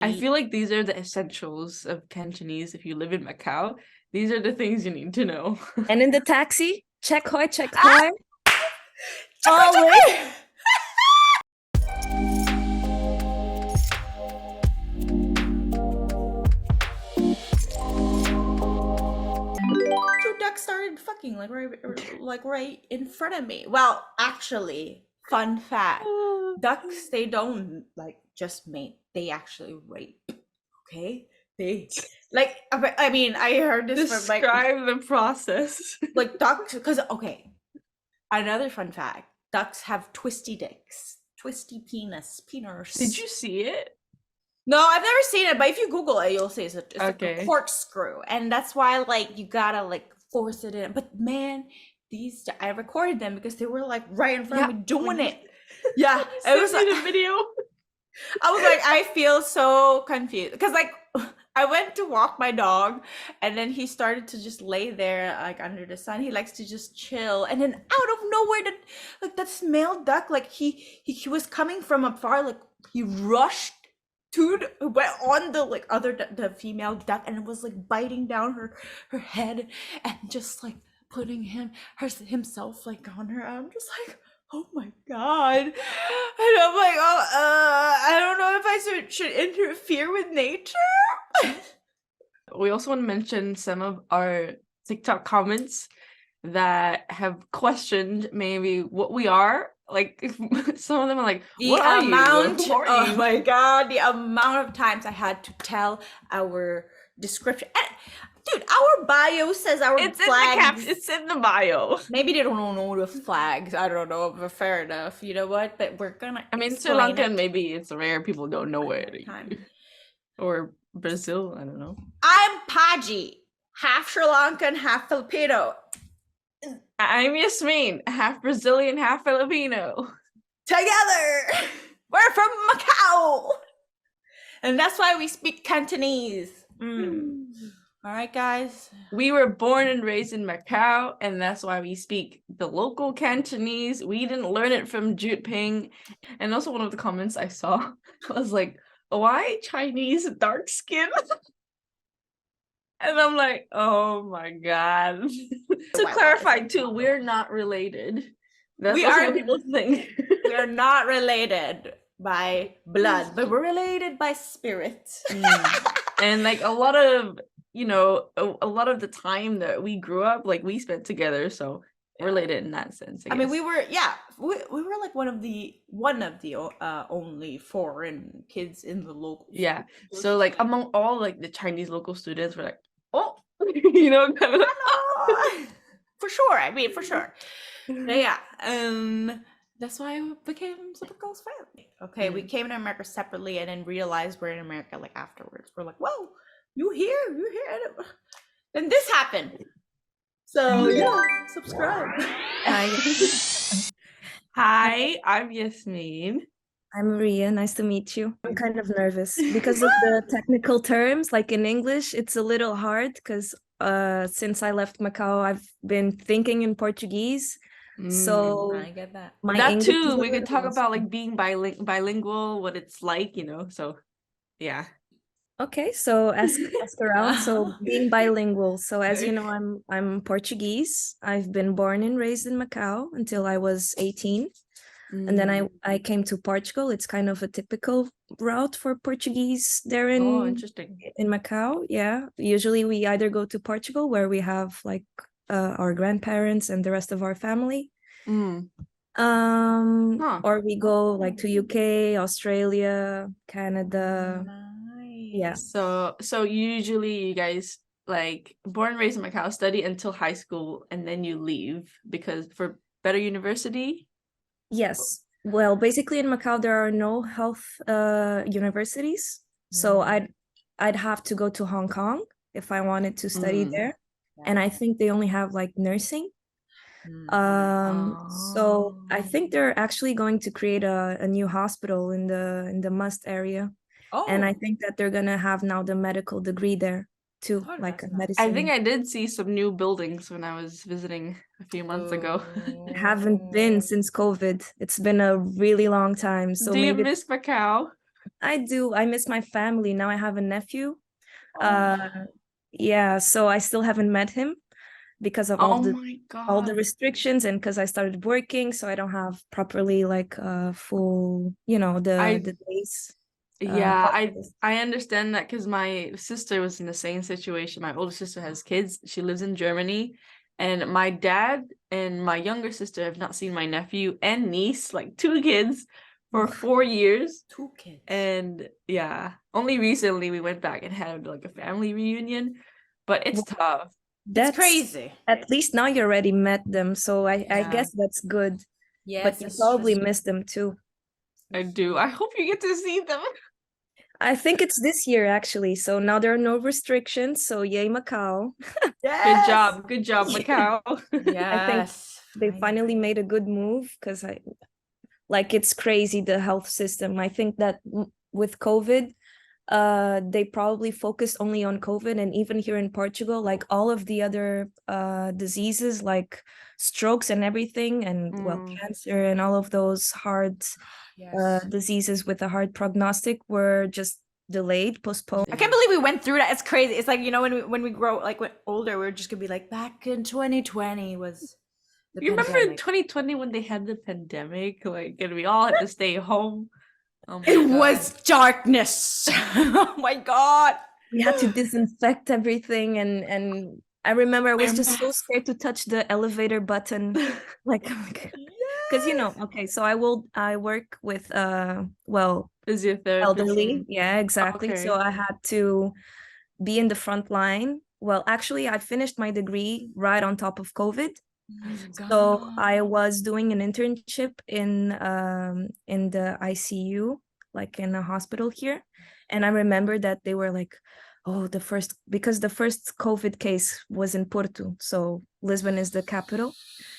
I feel like these are the essentials of Cantonese if you live in Macau. These are the things you need to know. And in the taxi, check hoi. Always. Two ducks started fucking like right in front of me. Well, actually, fun fact: ducks, they don't like just mate; they actually rape. Okay, they like. I mean, I heard this from like Describe the process. like ducks because okay. Another fun fact: ducks have twisty dicks, twisty penis. Did you see it? No, I've never seen it, but if you Google it, you'll see it's like a Okay. corkscrew, and that's why like you gotta like force it in. But man, I recorded them because they were like right in front of me doing it. Yeah, it was like a video. I was like, I feel so confused because like I went to walk my dog, and then he started to just lay there like under the sun. He likes to just chill, and then out of nowhere, that male duck, like he was coming from afar, like he rushed went on the like the female duck, and it was like biting down her head and just like putting himself like on her. I'm just like, oh my god. And I'm like, I don't know if I should interfere with nature. We also want to mention some of our TikTok comments that have questioned maybe what we are. Like some of them are like, what are you? Oh my god, the amount of times I had to tell our description. Dude, our bio says our flags. It's in the bio. Maybe they don't know the flags. I don't know, but fair enough. You know what? But we're gonna. I mean, Sri Lanka, maybe it's rare. People don't know where. Or Brazil, I don't know. I'm Paji, half Sri Lankan, half Filipino. I'm Yasmin, half Brazilian, half Filipino. Together, we're from Macau, and that's why we speak Cantonese. All right, guys. We were born and raised in Macau, and that's why we speak the local Cantonese. We didn't learn it from Jutping. And also one of the comments I saw was like, why Chinese dark skin? And I'm like, oh my god. To clarify too, we're not related. That's what people think. We are not related by blood, but we're related by spirit. And like a lot of the time that we grew up, like we spent together, so related in that sense. I mean, we were like one of the only foreign kids in the local. Yeah. So like among all like the Chinese local students, we're like, oh, kind of. For sure. I mean, for sure. Yeah. That's why we became super close family. Okay, we came to America separately, and then realized we're in America like afterwards. We're like, whoa, you're here. Then this happened. So yeah, subscribe. Hi, I'm Yasmin. I'm Maria. Nice to meet you. I'm kind of nervous because of the technical terms. Like in English, it's a little hard because since I left Macau, I've been thinking in Portuguese. So I get that. That too, we could talk about like being bilingual, what it's like, so yeah. Okay, so ask around. So being bilingual. So as you know, I'm Portuguese. I've been born and raised in Macau until I was 18. And then I came to Portugal. It's kind of a typical route for Portuguese there in Macau. Yeah, usually we either go to Portugal, where we have like our grandparents and the rest of our family, or we go like to UK, Australia, Canada. Yeah. So usually you guys like born and raised in Macau, study until high school, and then you leave because for better university. Yes. Well, basically in Macau there are no health universities, so I'd have to go to Hong Kong if I wanted to study there, and I think they only have like nursing. So I think they're actually going to create a new hospital in the Must area. And I think that they're gonna have now the medical degree there too, like medicine. I think I did see some new buildings when I was visiting a few months ago. I haven't been since COVID. It's been a really long time. So do you miss Macau? I do. I miss my family. Now I have a nephew. Oh, Yeah, so I still haven't met him because of Oh my all the God. restrictions and because I started working, so I don't have properly like full, I the days. Yeah, holidays. I understand that because my sister was in the same situation. My older sister has kids. She lives in Germany, and my dad and my younger sister have not seen my nephew and niece, like two kids, for 4 years. 2 kids. And yeah, only recently we went back and had like a family reunion, but it's Well, tough. It's crazy. At least now you already met them, so I Yeah. guess that's good. Yes, But you it's probably just miss them too. I do. I hope you get to see them. I think it's this year actually. So now there are no restrictions. So yay, Macau. yes. Good job, Macau. I think Yes. they finally made a good move because it's crazy, the health system. I think that with COVID, they probably focused only on COVID, and even here in Portugal, like all of the other diseases like strokes and everything, and cancer and all of those hard Yes. diseases with a hard prognostic were just delayed, postponed. I can't believe we went through that. It's crazy. It's like, when we grow, like when older, we're just gonna be like, back in 2020 was the You remember in pandemic. 2020 when they had the pandemic, like, and we all had to stay home? Oh my It God. was darkness. Oh my God. We had to disinfect everything, and I remember I was Wear just so masks. scared to touch the elevator button, like because okay, so I work with Physiotherapist. elderly, yeah, exactly. So Okay. I had to be in the front line. Well, actually, I finished my degree right on top of COVID. Oh my So God. I was doing an internship in the ICU, like in a hospital here. And I remember that they were like, oh, because the first COVID case was in Porto. So Lisbon is the capital.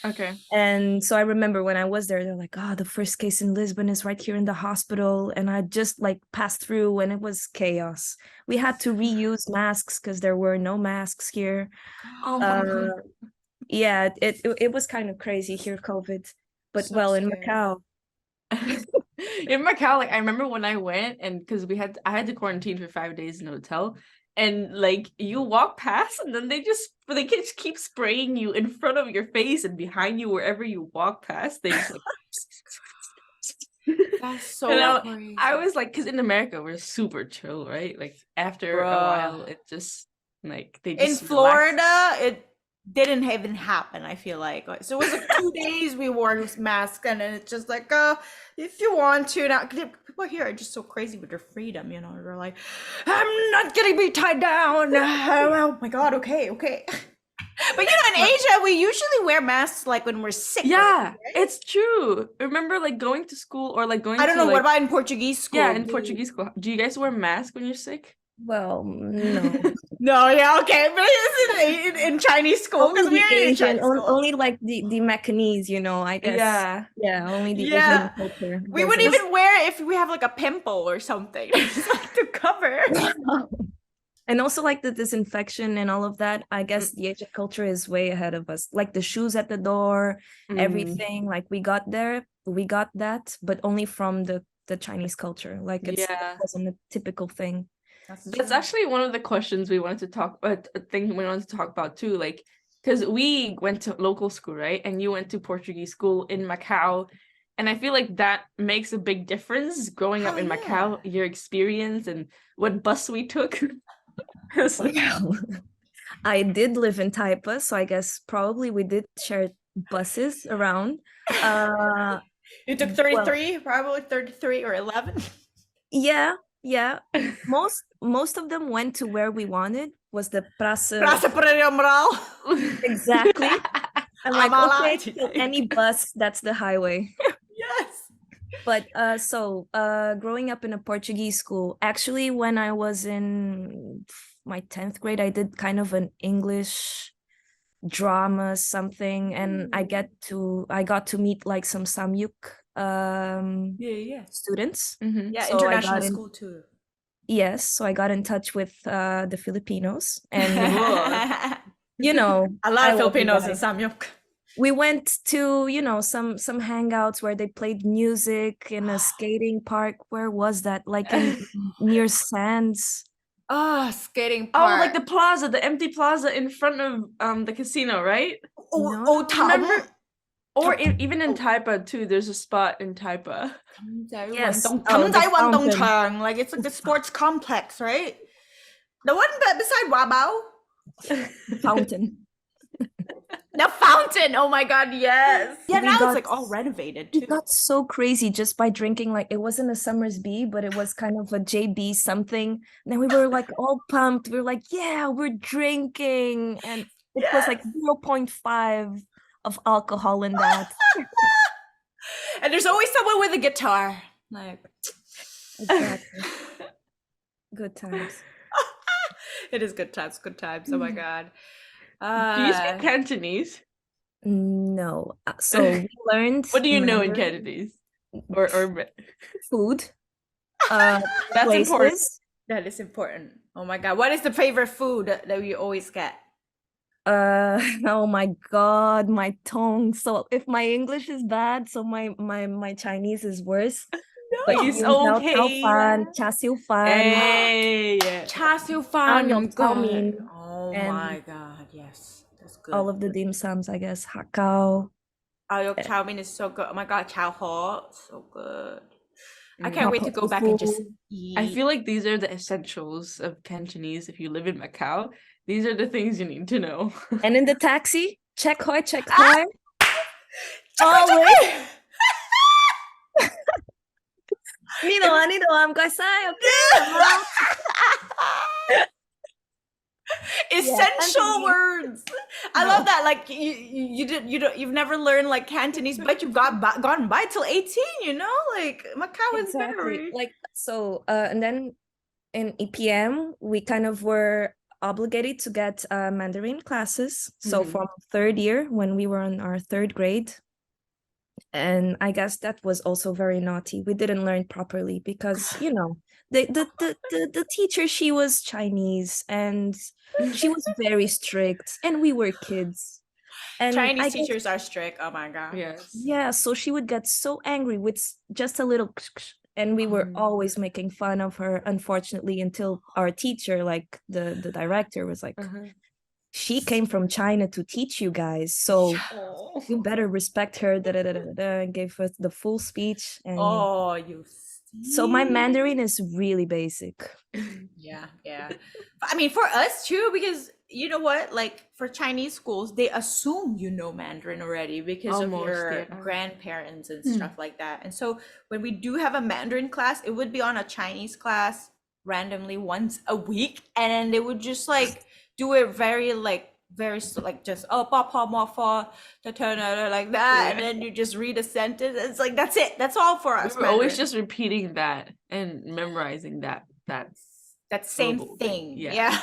Okay. And so I remember when I was there, they're like, oh, the first case in Lisbon is right here in the hospital. And I just like passed through and it was chaos. We had to reuse masks because there were no masks here. Oh my God. Yeah, it was kind of crazy here, COVID. But So well, in scary. Macau, In Macau, like I remember when I went, and because I had to quarantine for 5 days in a hotel, and like you walk past and then they just keep spraying you in front of your face and behind you wherever you walk past. They just like That's so and crazy. I was like, because in America we're super chill, right? Like after a Bruh. while it just like they In just relax. Florida, it didn't even happen, I feel like. So it was like 2 days we wore masks, and then it's just like, if you want to. Now, people here are just so crazy with their freedom, They're like, I'm not gonna be tied down. Oh my God, okay. But in Asia, we usually wear masks like when we're sick. Yeah, right? it's true. Remember like going to school or like going I don't to know. What like about in Portuguese school? yeah, in Portuguese school. Do you guys wear masks when you're sick? well, no. No, yeah, okay, but it's in Chinese school Only because the we're in Asian, Chinese school. only like the Macanese, I guess. Yeah. Yeah, only the Yeah. Asian culture. We does would it. even wear it if we have like a pimple or something, just like to cover. And also like the disinfection and all of that. I guess the Asian culture is way ahead of us. Like the shoes at the door, everything. Like we got that, but only from the Chinese culture. Like it wasn't a typical thing. That's actually one of the questions we wanted to talk about, a thing we wanted to talk about too, like because we went to local school, right? And you went to Portuguese school in Macau. And I feel like that makes a big difference growing up in Macau, your experience and what bus we took. I did live in Taipa, so I guess probably we did share buses around. You took 33, probably 33 or 11. Yeah. Most of them went to where we wanted, was the Praça Pereira Moral. Exactly. I'm like, Amala. okay, so any bus, that's the highway. Yes. But growing up in a Portuguese school, actually, when I was in my 10th grade, I did kind of an English drama something, and I got to meet like some Samyuk students. Yeah, So international school too. Yes, so I got in touch with the Filipinos, and a lot of Filipinos in Samyuk. we went to, some hangouts where they played music in a skating park. Where was that? Like near Sands. Oh, skating Oh, park. like the plaza, the empty plaza in front of the casino, right? No. Remember? Or even in Taipa too, there's a spot in Taipa. Yes. the the fountain. fountain. Like it's like the sports complex, right? The one beside Wabao. Fountain. The fountain. Oh my god, yes. Yeah, We now got- it's like all renovated too. It got so crazy just by drinking. Like, it wasn't a Summersby, but it was kind of a JB something. And then we were like all pumped. We were like, yeah, we're drinking. And it was like 0.5 of alcohol in that. And there's always someone with a guitar. Like Exactly. Good times. it is good times, good times. Oh my god. Do you speak Cantonese? No. So we learned. What do you know in Mandarin, Cantonese? Or food. that's places. important. That is important. Oh my god. What is the favorite food that you always get? Oh my god, my tongue. So if my English is bad, so my Chinese is worse. But it's okay. Char siu fan. Hey, yeah. Char siu fan. Yok chow mein, Oh and my god, yes. That's good. all of the dim sums, I guess. Hakao. Ayok chow mein is so good. Oh my god, chow ho, so good. I can't wait to go back and just eat. I feel like these are the essentials of Cantonese. If you live in Macau, these are the things you need to know. And in the taxi, check hoi. Always. Nito, I'm Essential Cantonese. words. I love that. Like you've never learned like Cantonese, but you've gone by till 18. Like Macau is very like so. And then in EPM, we kind of were obligated to get Mandarin classes. So from third year, when we were in our third grade, and I guess that was also very naughty. We didn't learn properly because the teacher, she was Chinese and she was very strict, and we were kids. And Chinese teachers are strict. Oh my god. Yes. Yeah, so she would get so angry with just a little, and we were always making fun of her, unfortunately, until our teacher, like the director, was like, she came from China to teach you guys, so you better respect her, and gave us the full speech. And so my Mandarin is really basic. Yeah. I mean, for us too, because you know what? Like for Chinese schools, they assume you know Mandarin already because of your grandparents and stuff like that. And so when we do have a Mandarin class, it would be on a Chinese class randomly once a week, and then they would just like do it very just pa pa ma fa like that, and then you just read a sentence. It's like that's it. That's all for us. We were always just repeating that and memorizing that same thing. Yeah.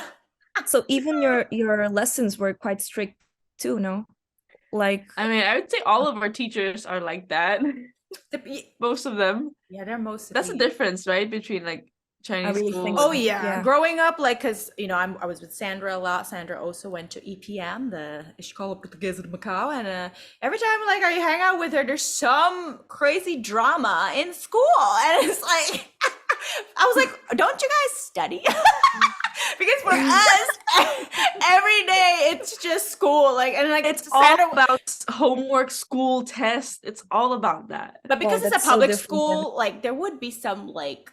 So even your lessons were quite strict too, no? Like, I mean, I would say all of our teachers are like that. Most of them. Yeah, they're mostly. That's the difference, right? Between like Chinese really school. think Oh yeah. Growing up, like, cause I was with Sandra a lot. Sandra also went to EPM, the Escola Portuguesa de Macau, and every time like I hang out with her, there's some crazy drama in school, and it's like, I was like, don't you guys study? Because for us, every day it's just school, like, and like it's all about homework, school, tests. It's all about that. But because it's a public school, like there would be some like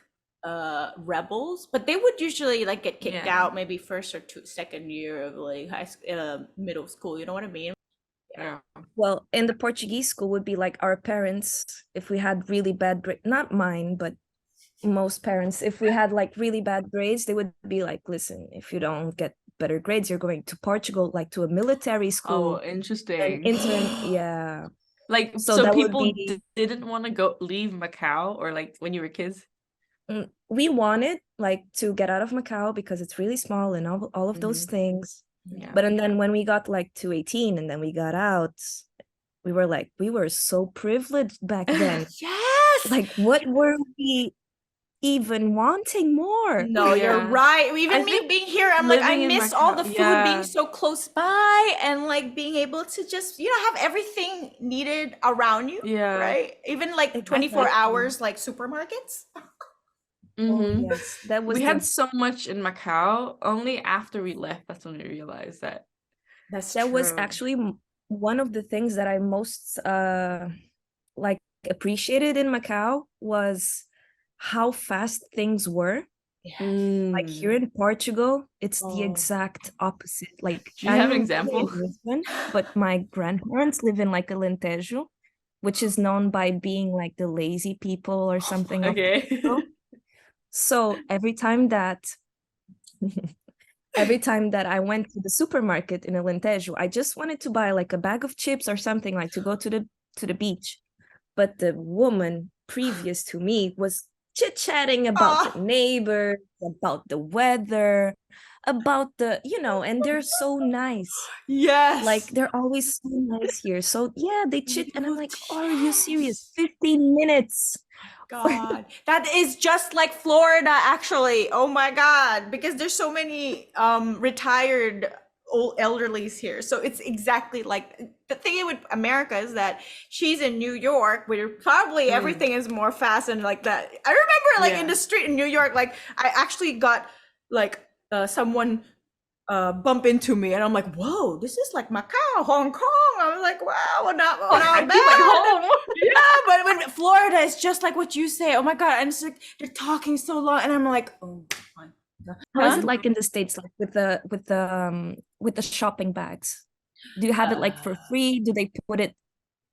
rebels, but they would usually like get kicked out maybe first or second year of like middle school. You know what I mean? Yeah. Well, in the Portuguese school would be like our parents, if we had really bad grades, not mine, but most parents, if we had like really bad grades, they would be like, listen, if you don't get better grades, you're going to Portugal, like to a military school. Oh, interesting. Yeah. Like, so people didn't want to leave Macau, or like when you were kids? We wanted like to get out of Macau because it's really small and all of those things. Yeah. But and then when we got like to 18 and then we got out, we were like, we were so privileged back then. Yes. Like, what were we even wanting more. No, you're Yeah. right. Even I me think being here, I'm like, I living in miss all Macau- the food being yeah. so close by and like being able to just, have everything needed around you, Yeah. right? Even like 24 Exactly. hours, like supermarkets. Oh Mhm. yes, that was We the had so much in Macau. Only after we left, that's when we realized that. That's that was true. actually one of the things that I most like appreciated in Macau was how fast things were. Yes. Like here in Portugal, it's the Oh. exact opposite. Like Do you have an I'm example? living in Lisbon, but my grandparents live in like Alentejo, which is known by being like the lazy people or something of Okay. Portugal. So every time that I went to the supermarket in Alentejo, I just wanted to buy like a bag of chips or something, like to go to the beach. But the woman previous to me was chit-chatting about the Ah, neighbors, about the weather, about and they're so nice. yes. Like they're always so nice here. So yeah, they chit and I'm Oh, like, are you serious? yes. 15 minings. God, that is just like Florida, actually. Oh my God, because there's so many retired old elderlies here. So it's exactly like the thing with America is that she's in New York, where probably everything is more fast and like that. I remember like in Yeah. the street in New York, like I actually got like someone bump into me and I'm like, whoa, this is like Macau, Hong Kong. I was like, wow, we're not I bad. feel like home. Yeah, but when Florida is just like what you say. Oh my God. And it's like they're talking so long and I'm like, oh my God. How is Huh? it like in the States, like with the shopping bags? Do you have it like for free? Do they put it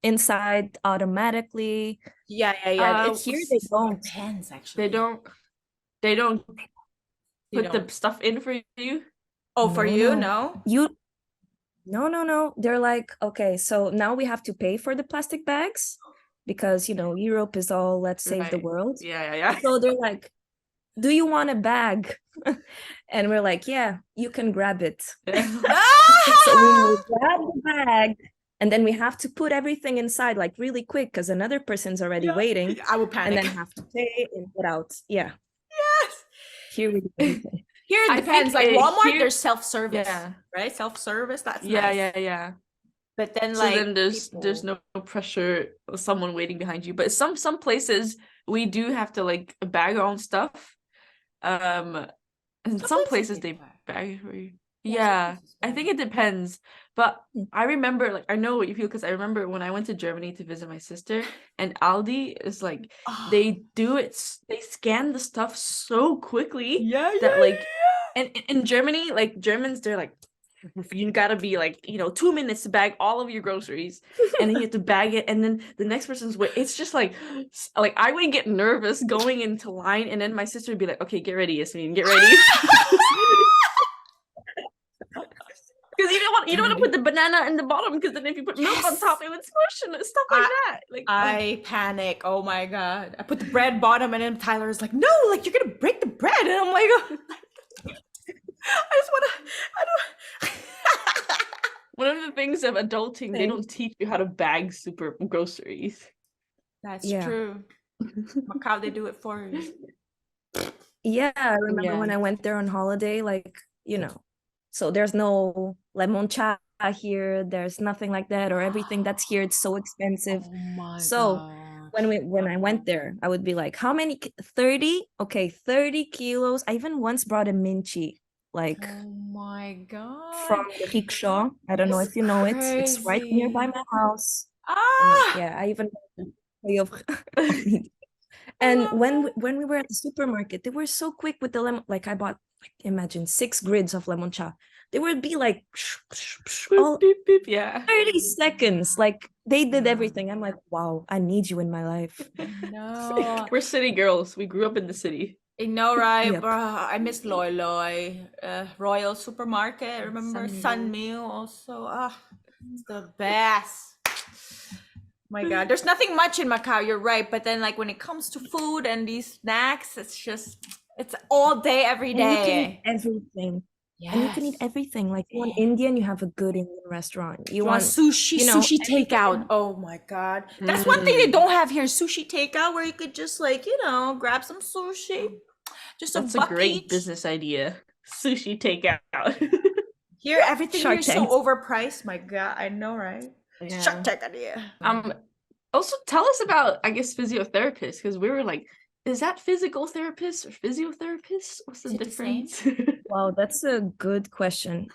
inside automatically? Yeah. It's Here they don't. depends actually. They don't You put the don't. stuff in for you. Oh, for No, you? no. No? No. They're like, okay, so now we have to pay for the plastic bags because, Europe is all let's save the Right. world. Yeah. So they're like, do you want a bag? And we're like, yeah, you can grab it. So we will grab the bag and then we have to put everything inside like really quick because another person's already waiting I would and panic. then have to pay and get out. Yeah, Yes. here we do everything. Here it I depends. think Like Walmart, here- there's self-service. Yeah. Right? Self-service. That's Yeah, nice. yeah. But then So like then there's people- no pressure of someone waiting behind you. But some places we do have to like bag our own stuff. And some places they bag it for you. Yeah, I think it depends. But I remember, like, I know what you feel because I remember when I went to Germany to visit my sister, and Aldi is like, they scan the stuff so quickly that, like, and in Germany, like, Germans, they're like, you gotta be like, 2 minutes to bag all of your groceries, and then you have to bag it, and then the next person's wait. It's just like I would get nervous going into line, and then my sister would be like, okay, get ready, Yasmin, get ready. Because you don't want to put the banana in the bottom, because then if you put milk on top, it would smush and stuff like that. Like I panic. Oh my God. I put the bread bottom and then Tyler is like, no, like you're gonna break the bread. And I'm like, oh. I just wanna I don't one of the things of adulting, they don't teach you how to bag super groceries. That's Yeah. true. Macau, they do it for you. Yeah, I remember Yeah. when I went there on holiday, like, so there's no lemon cha here, there's nothing like that, or everything that's here, it's so expensive. my So when I went there, I would be like, how many 30? Okay, 30 kilos. I even once brought a minchi, like Oh my God. from the rickshaw. I don't know if you know it. It's right nearby my house. And like, yeah, I even way of and when we were at the supermarket, they were so quick with the lemon. Like I bought, like, imagine 6 grids of lemon cha. They would be like all Beep, beep, yeah. 30 seconds. Like they did everything. I'm like, wow, I need you in my life. No. We're city girls. We grew up in the city. I know, right, Yep. bro? I miss Loy Loy, Royal Supermarket. Remember Sunmeal also? It's the best. My God, there's nothing much in Macau. You're right, but then like when it comes to food and these snacks, it's all day, every day. Everything. And you can eat everything. Like you want Indian, you have a good Indian restaurant. You want sushi, you know, sushi everything takeout. Oh my God. That's one thing they don't have here, sushi takeout, where you could just like, grab some sushi. Just That's a a buck great each. business idea. Sushi takeout. Here, everything here Shark is so Tank. overpriced. My God, I know, right? Yeah. Shark Tank idea. Also tell us about, I guess, physiotherapists, because we were like, is that physical therapist or physiotherapist? What's the Is it the same? difference? Wow, that's a good question.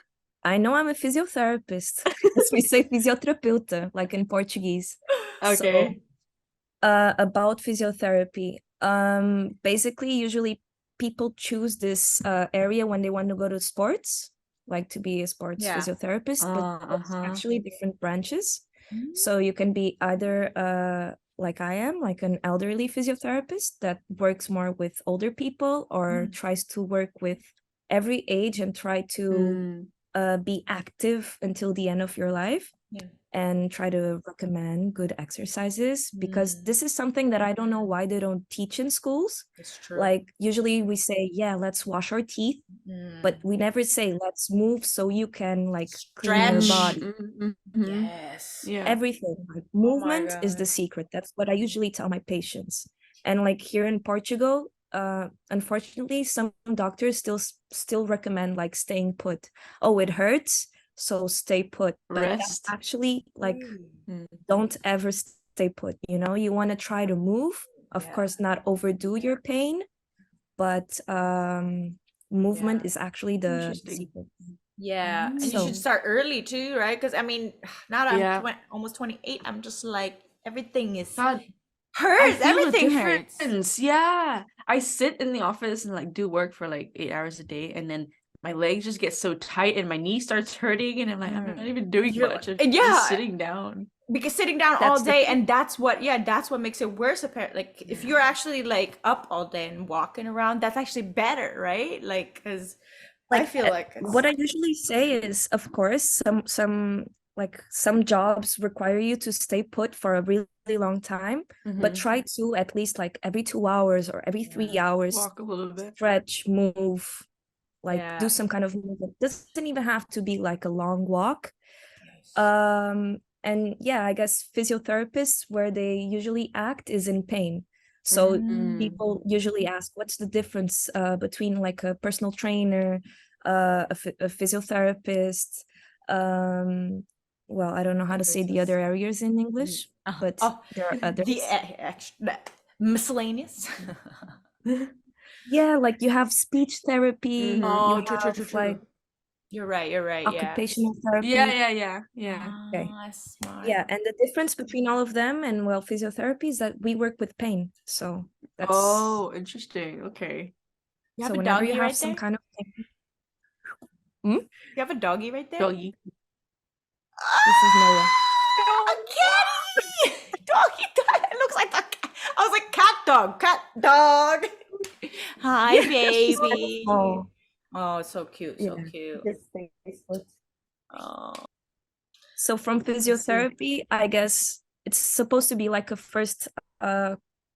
I know I'm a physiotherapist. As we say physioterapeuta, like in Portuguese. Okay. So, about physiotherapy. Basically, usually people choose this area when they want to go to sports, like to be a sports physiotherapist, but it's actually different branches. So you can be either like I am, like an elderly physiotherapist that works more with older people or tries to work with every age and try to be active until the end of your life and try to recommend good exercises, because this is something that I don't know why they don't teach in schools. It's true. Like usually we say, yeah, let's wash our teeth, but we never say let's move so you can like clean your Stretch. body. Yes. Yeah. Everything, like movement is the secret. That's what I usually tell my patients. And like here in Portugal, unfortunately, some doctors still recommend like staying put. Oh, it hurts, so stay put. But Rest. actually, like, don't ever stay put. You want to try to move. Of course, not overdo your pain, but movement is actually the secret. Yeah, and you So should start early too, right? Because I mean, now that Yeah. I'm almost 28, I'm just like everything is God, I hurts. feel the Everything hurts. difference. Yeah. I sit in the office and like do work for like 8 hours a day, and then my legs just get so tight and my knee starts hurting, and I'm like, I'm not even doing much. I'm just sitting down. Because sitting down all day, and that's what makes it worse. Apparently, like if you're actually like up all day and walking around, that's actually better, right? Like, because I feel like what I usually say is, of course, some jobs require you to stay put for a really long time, but try to at least like every 2 hours or every 3 hours walk a little bit, stretch, move, like do some kind of movement. It doesn't even have to be like a long walk. And yeah, I guess physiotherapists, where they usually act is in pain. So people usually ask, what's the difference between like a personal trainer, a physiotherapist? Well, I don't know how to say the other areas in English, but there are others. The miscellaneous. Yeah, like you have speech therapy. Oh, you have, true. like, You're right. occupational therapy. Yeah. Okay. Smart. Yeah, and the difference between all of them and physiotherapy is that we work with pain. So that's interesting. Okay. You have so a whenever doggy you have right some there? kind of pain. You have a doggy right there? Doggy. This is Noah. A kitty! Doggy dog. It looks like a cat. I was like, cat dog. Hi, baby. Oh, so cute. So cute. Oh. So from physiotherapy, I guess it's supposed to be like a first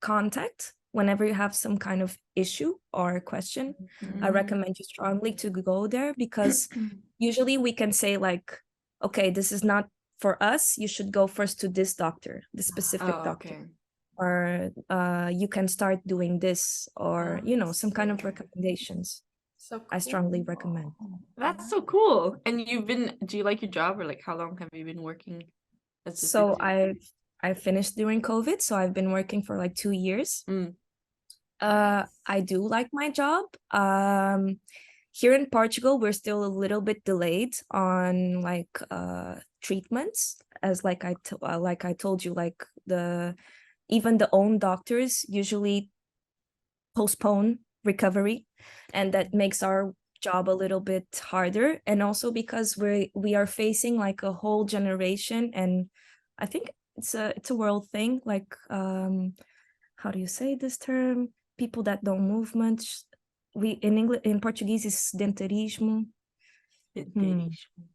contact whenever you have some kind of issue or question. I recommend you strongly to go there, because usually we can say like, okay, this is not for us. You should go first to this doctor, this specific doctor. Or you can start doing this, or some kind of recommendations. So cool. I strongly recommend. That's so cool. And do you like your job, or like how long have you been working as a So physio? I finished during COVID, so I've been working for like 2 years. I do like my job. Here in Portugal, we're still a little bit delayed on like treatments, as like I told you, like even the own doctors usually postpone recovery, and that makes our job a little bit harder. And also because we are facing like a whole generation, and I think it's a world thing, like how do you say this term, people that don't move much. In Portuguese is sedentarismo.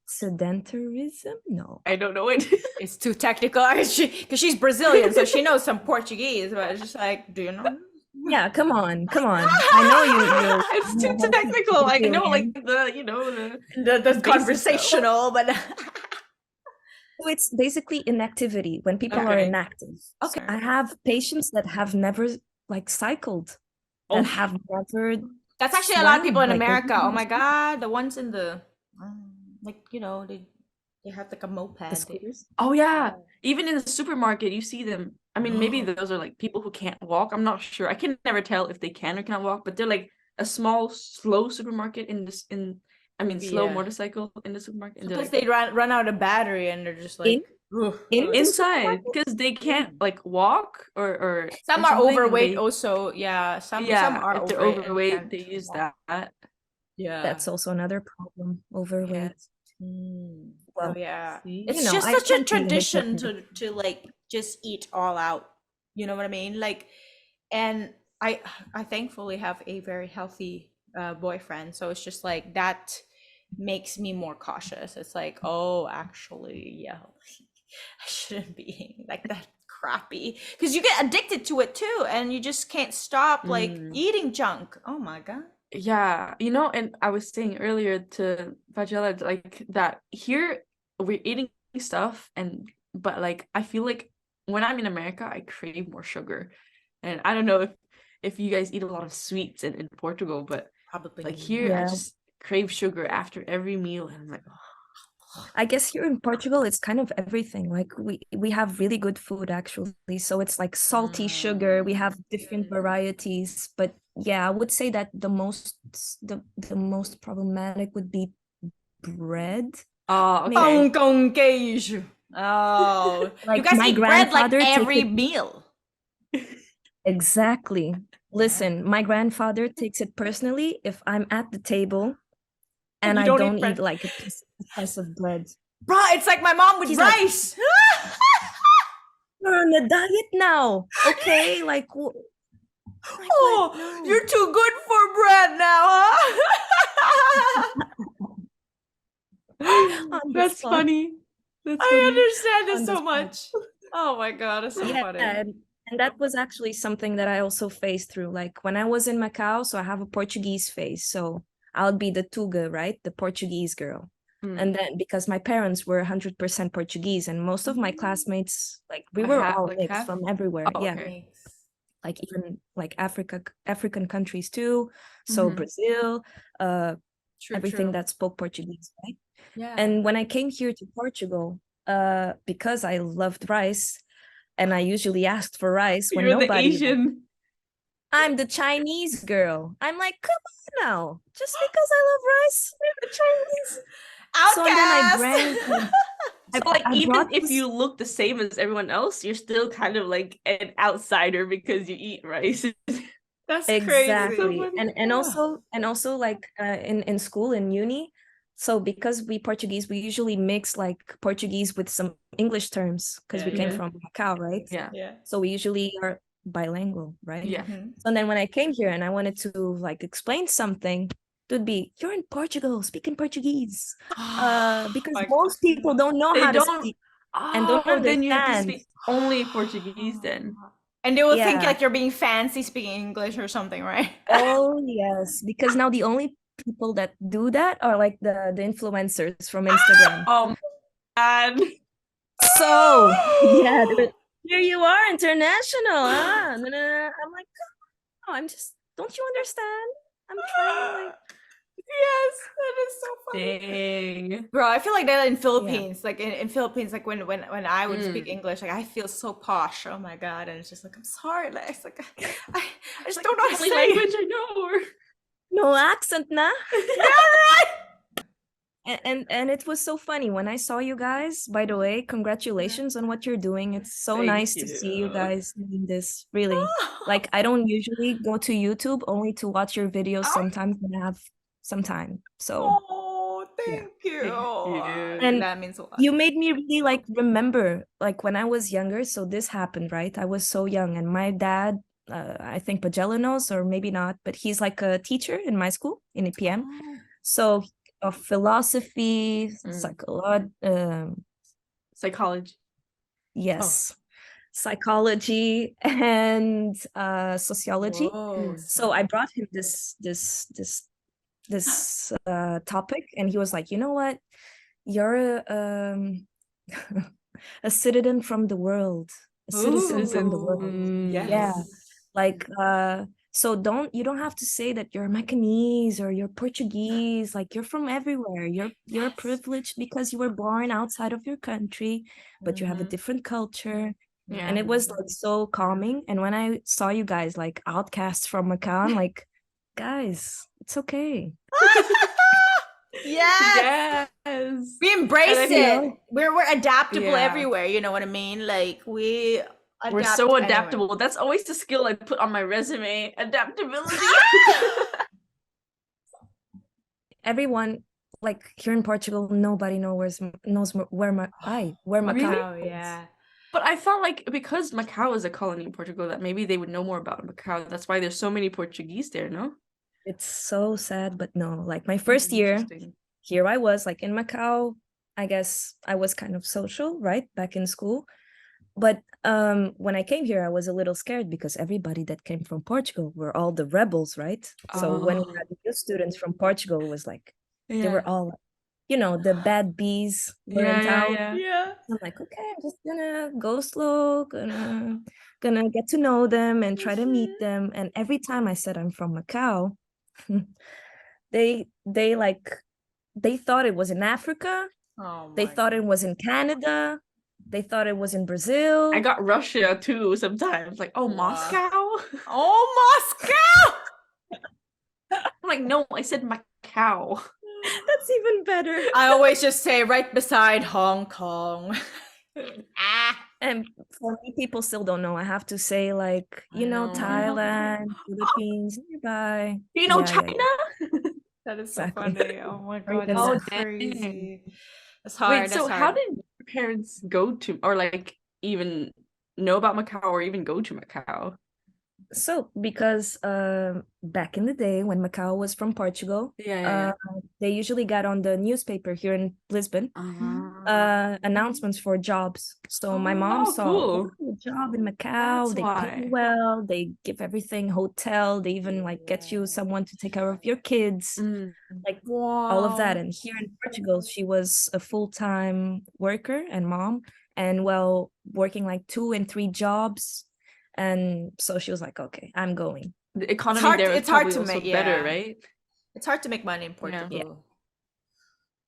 Sedentarism? No, I don't know it. It's too technical. Because she's Brazilian, so she knows some Portuguese, but it's just like, do you know? Yeah, come on. I know you. It's you too know how to technical. I know, like Brazilian. the The basic stuff. conversational, but So it's basically inactivity when people are Okay. inactive. Okay. So I have patients that have never like cycled, that Oh, have never that's actually a lot of people in swam, like, America. they've Oh my never- god, the ones in the like they have like a the moped. scooters. oh yeah. Even in the supermarket, you see them. I mean, maybe those are like people who can't walk. I'm not sure. I can never tell if they can or cannot walk, but they're like a small, slow supermarket in this slow Yeah. motorcycle in the supermarket. And they're Sometimes like they run out of battery and they're just In like "Ugh." in the inside supermarket? because they can't like walk or Some or are something, and overweight they also. Yeah, some yeah, are if they're overweight and overweight, can't they use walk. that. Yeah. That's also another problem, overweight. Yes. Oh Well, yeah. See? It's you know, just I such a can't be a tradition hypocrite. to like just eat all out. You know what I mean? Like, and I thankfully have a very healthy boyfriend, so it's just like that makes me more cautious. It's like, oh, actually, yeah, I shouldn't be eating like that crappy because you get addicted to it too, and you just can't stop like Mm. eating junk. Oh my god. Yeah, and I was saying earlier to Vagella like that here we're eating stuff but like I feel like when I'm in America I crave more sugar. And I don't know if you guys eat a lot of sweets in Portugal, but Probably like here I Yeah. just crave sugar after every meal and I'm like, I guess here in Portugal, it's kind of everything. Like we have really good food actually. So it's like salty sugar. We have different varieties. But yeah, I would say that the most problematic would be bread. oh, Maybe. okay. Pão com queijo. Oh, Like you guys my eat bread like grandfather takes every it- meal. Exactly. Listen, my grandfather takes it personally if I'm at the table and You I don't eat don't bread. eat like a slice of bread. Bruh, it's like my mom with He's like, rice. "You're on a diet now, okay?" Like, like, Oh, what? No. you're too good for bread now, huh? On the That's spot. funny. That's I funny. understand On this the so spot. much. Oh my god, it's so Yeah, funny. and that was actually something that I also faced through. Like when I was in Macau, so I have a Portuguese face, so I'll be the Tuga, right? The Portuguese girl. Mm. And then because my parents were 100% Portuguese, and most of my classmates, like we were all Like mixed half? from everywhere. Oh, Yeah, okay. like even like African countries too. So Mhm. Brazil, everything True. that spoke Portuguese, right? Yeah. And when I came here to Portugal, because I loved rice, and I usually asked for rice when You're the nobody. Asian. I'm the Chinese girl. I'm like, come on now, just because I love rice, I'm the Chinese. So and then I Outcast. I, So like I even brought if this- you look the same as everyone else, you're still kind of like an outsider because you eat rice. That's exactly, crazy. and also like in school in uni. So because we Portuguese, we usually mix like Portuguese with some English terms because we came Yeah. from Macau, right? Yeah. Yeah. So we usually are bilingual, right? Yeah. Mhm. So then when I came here and I wanted to like explain something, it would be, you're in Portugal, speaking Portuguese. Because My most God. people don't know They how to don't. speak and don't Oh, then you have to understand. speak only Portuguese then. And they will think Yeah. like you're being fancy speaking English or something, right? Oh yes, because now the only people that do that are like the influencers from Instagram. Oh man. So yeah, here you are, international. No, no, no. I'm like, oh, I'm just, don't you understand? I'm trying to like, Yes, that is so funny. Dang. Bro, I feel like that in Philippines. Like in Philippines, like when I would speak Mm. English, like I feel so posh. Oh my god. And it's just like I'm sorry. Like it's like I just Like, don't know how it's to the only say it. language I know. no accent, nah. Yeah, right. And it was so funny when I saw you guys. By the way, congratulations on what you're doing. It's so Thank nice to see you you. guys doing this. Really, like I don't usually go to YouTube, only to watch your videos sometimes when I have some time. So Oh, thank you. you. And that means a lot. you made me really like remember like when I was younger. So this happened, right? I was so young, and my dad, I think Pagella knows, or maybe not, but he's like a teacher in my school in EPM. Oh. So of philosophy, Mm. psychology, Psychology. yes. psychology, and sociology. Whoa. So I brought him this topic, and he was like, you know what? You're a citizen from the world, a citizen from the world. Yes. Yeah, like so you don't have to say that you're Macanese or you're Portuguese. Like, you're from everywhere. You're privileged because you were born outside of your country, but you have a different culture. Yeah. And it was like so calming. And when I saw you guys like Outcasts from Macau, I'm like, guys, it's okay. Yes. Yes. We embrace And I it. feel- We're adaptable Yeah. everywhere. You know what I mean? Like we We're adapt so anywhere. adaptable. That's always the skill I put on my resume. Adaptability. Everyone, like here in Portugal, nobody knows where Macau Macau, is. yeah. But I thought like because Macau is a colony in Portugal that maybe they would know more about Macau. That's why there's so many Portuguese there, no? It's so sad, but no. Like my first year, Interesting. here I was like in Macau. I guess I was kind of social, right? Back in school. But when I came here, I was a little scared because everybody that came from Portugal were all the rebels, right? So when we Oh. had new students from Portugal, it was like they Yeah. were all, the bad bees were in Yeah, town. yeah. Yeah. I'm like, okay, I'm just gonna go slow, gonna get to know them and try to meet them. And every time I said I'm from Macau, they thought it was in Africa. Oh They my thought it was in Canada. They thought it was in Brazil. I got Russia too sometimes. Like, oh, Wow. Moscow? Oh, Moscow! I'm like, no, I said Macau. That's even better. I always just say right beside Hong Kong. And for me, people still don't know. I have to say, like, I know. Thailand, Philippines, nearby. Do you know Yeah, China? That is so Exactly. funny. Oh my Right god, now. that's Oh, dang. crazy. That's hard. Wait, so that's how hard. did your parents go to, or like even know about Macau or even go to Macau? So, because back in the day when Macau was from Portugal, Yeah. they usually got on the newspaper here in Lisbon, announcements for jobs. So my mom Oh, saw cool. a job in Macau. That's They pay why. well. They give everything, hotel. They even like get you someone to take care of your kids, like all of that. And here in Portugal, she was a full-time worker and mom, and well, working like 2 and 3 jobs. And so she was like, okay, I'm going. The economy hard there to- is it's hard probably to also make- better, yeah. right? It's hard to make money in Portugal.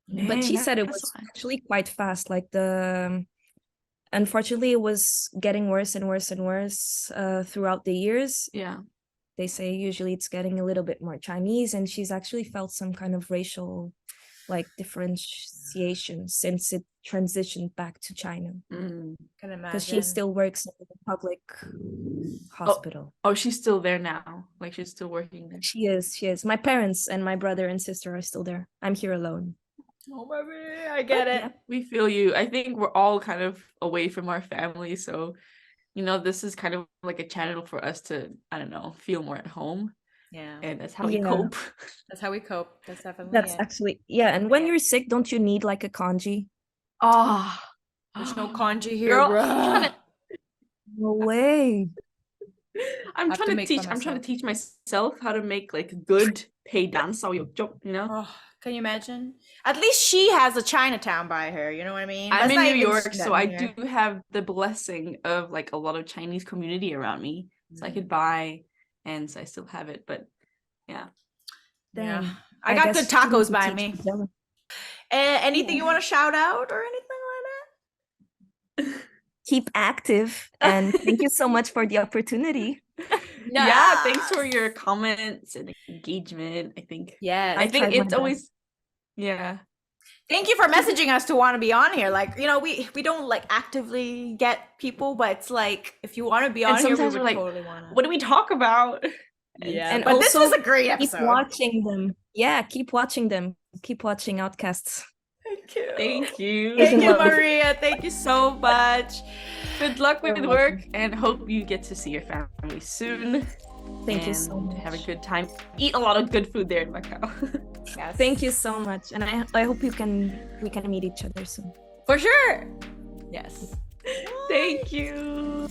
But she Dang, said it that's was why. actually quite fast. Like unfortunately, it was getting worse and worse and worse throughout the years. Yeah. They say usually it's getting a little bit more Chinese, and she's actually felt some kind of racial like differentiation since it transitioned back to China, Can imagine. because she still works in a public hospital. Oh, she's still there now. Like she's still working there. She is. My parents and my brother and sister are still there. I'm here alone. Oh, baby, I get it. yeah. We feel you. I think we're all kind of away from our family, so this is kind of like a channel for us to, I don't know, feel more at home, Yeah. and that's how we Yeah. cope. That's how we cope. That's definitely That's it. actually, yeah. And when Yeah. you're sick, don't you need like a kanji? Oh, There's no kanji here, Girl, bruh. No way. I'm Have to trying to make teach. by I'm trying to myself. teach myself how to make like good pay dance or Oh, can you imagine? At least she has a Chinatown by her. You know what I mean? I'm That's in not New even York, so I here. do have the blessing of like a lot of Chinese community around me, so I could buy, and so I still have it. But yeah, Yeah. Damn. I got guess good she needs tacos to by teach me. them. Anything you want to shout out or anything Keep active, and thank you so much for the opportunity. like that? yeah. Thanks for your comments and engagement. I think Yes. I think tried my it's always Thank you for messaging us to want to be on here. Like, we don't like actively get people, but it's like if you want to be on And here, we sometimes would we're like, totally want to. what do we talk about? Yeah, And but this also, was a great Keep episode. watching them. Yeah, keep watching them. Keep watching Outcasts. Thank you. Thank you. Thank you, Love. Maria. Thank you so much. Good luck with You're work, and hope you get to see your family soon. Thank you so and much. Have a good time. Eat a lot of good food there in Macau. Yes. Thank you so much, and I hope we can meet each other soon. For sure. Yes. Thank you.